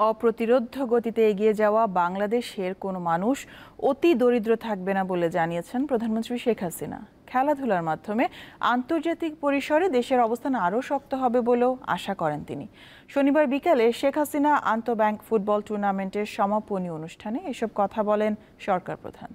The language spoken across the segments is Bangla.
অপ্রতিরোধ্য গতিতে এগিয়ে যাওয়া বাংলাদেশের কোনো মানুষ অতি দরিদ্র থাকবে না বলে জানিয়েছেন প্রধানমন্ত্রী শেখ হাসিনা। খেলাধুলার মাধ্যমে আন্তর্জাতিক পরিসরে দেশের অবস্থান আরও শক্ত হবে বলেও আশা করেন তিনি। শনিবার বিকালে শেখ হাসিনা আন্তঃব্যাংক ফুটবল টুর্নামেন্টের সমাপনী অনুষ্ঠানে এসব কথা বলেন সরকার প্রধান।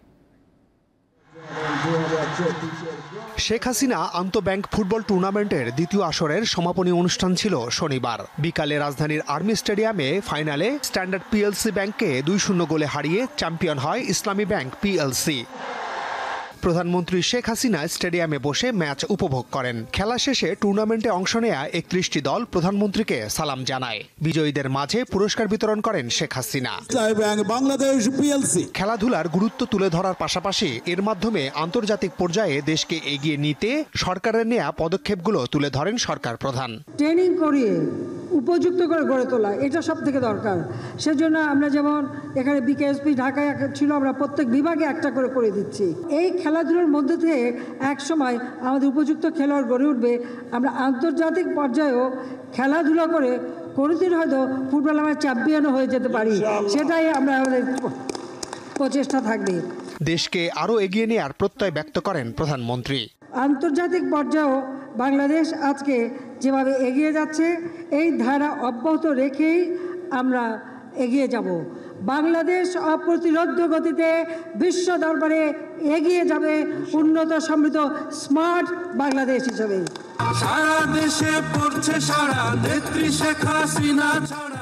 শেখ হাসিনা আন্তঃব্যাংক ফুটবল টুর্নামেন্টের দ্বিতীয় আসরের সমাপনী অনুষ্ঠান ছিল শনিবার বিকালে রাজধানীর আর্মি স্টেডিয়ামে। ফাইনালে স্ট্যান্ডার্ড পিএলসি ব্যাংককে 2-0 গোলে হারিয়ে চ্যাম্পিয়ন হয় ইসলামী ব্যাংক পিএলসি। প্রধানমন্ত্রী শেখ হাসিনা স্টেডিয়ামে বসে ম্যাচ উপভোগ করেন। খেলা শেষে টুর্নামেন্টে অংশ নেয়া 31টি দল প্রধানমন্ত্রীকে সালাম জানায়। বিজয়ীদের মাঝে পুরস্কার বিতরণ করেন শেখ হাসিনা। খেলাধুলার গুরুত্ব তুলে ধরার পাশাপাশি এর মাধ্যমে আন্তর্জাতিক পর্যায়ে দেশকে এগিয়ে নিতে সরকারের নেয়া পদক্ষেপগুলো তুলে ধরেন সরকার প্রধান। ট্রেনিং করিয়ে উপযুক্ত করে গড়ে তোলা, এটা সব থেকে দরকার। সেজন্য আমরা যেমন এখানে বিকেএসপি ঢাকায় ছিল, আমরা প্রত্যেক বিভাগে একটা করে দিচ্ছি। এই খেলাধুলার মধ্যে থেকে এক সময় আমাদের উপযুক্ত খেলোয়াড় গড়ে উঠবে। আমরা আন্তর্জাতিক পর্যায়েও খেলাধুলা করে কোনোদিন হয়তো ফুটবল আমরা চ্যাম্পিয়নও হয়ে যেতে পারি, সেটাই আমরা আমাদের প্রচেষ্টা থাকবে। দেশকে আরও এগিয়ে নেওয়ার প্রত্যয় ব্যক্ত করেন প্রধানমন্ত্রী। আন্তর্জাতিক পর্যায়েও বাংলাদেশ আজকে যেভাবে এগিয়ে যাচ্ছে, এই ধারা অব্যাহত রেখেই আমরা এগিয়ে যাব। বাংলাদেশ অপ্রতিরোধ্য গতিতে বিশ্ব দরবারে এগিয়ে যাবে উন্নত সমৃদ্ধ স্মার্ট বাংলাদেশ হিসেবে। সারা দেশে পড়ছে সারা নেত্রী শেখ হাসিনা।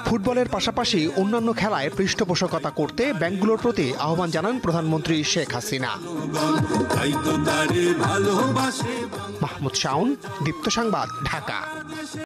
ফুটবলের পাশাপাশি অন্যান্য খেলায় পৃষ্ঠপোষকতা করতে ব্যাংকগুলোর প্রতি আহ্বান জানান প্রধানমন্ত্রী শেখ হাসিনা। মাহমুদ শাওন, দীপ্ত সংবাদ, ঢাকা।